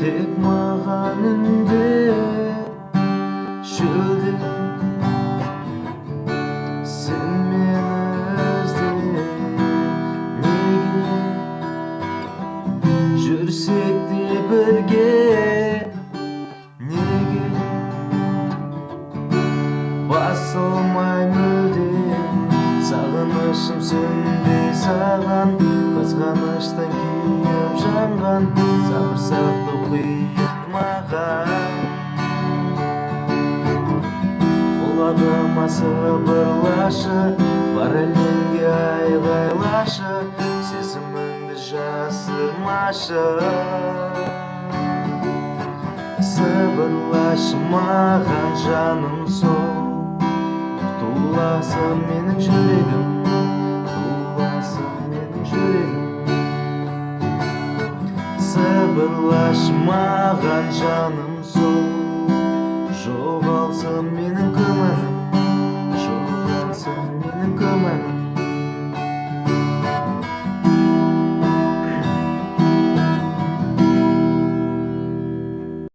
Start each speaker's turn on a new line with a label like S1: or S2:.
S1: тек маған үнде шөлде сен мені ізде неге жүрсек те бірге неге басылмай мүлде сағынышым сөнбей саған қызғаныштан күйіп жанған сабыр сақтау қиын маған құлағыма сыбырлашы бар әлемге айғайлашы сезіміңді жасырмашы сыбырлашы маған жаным сол туласа менің жүрегім туласа менің жүрегім сыбырлашы маған жаным сол жоғалса менің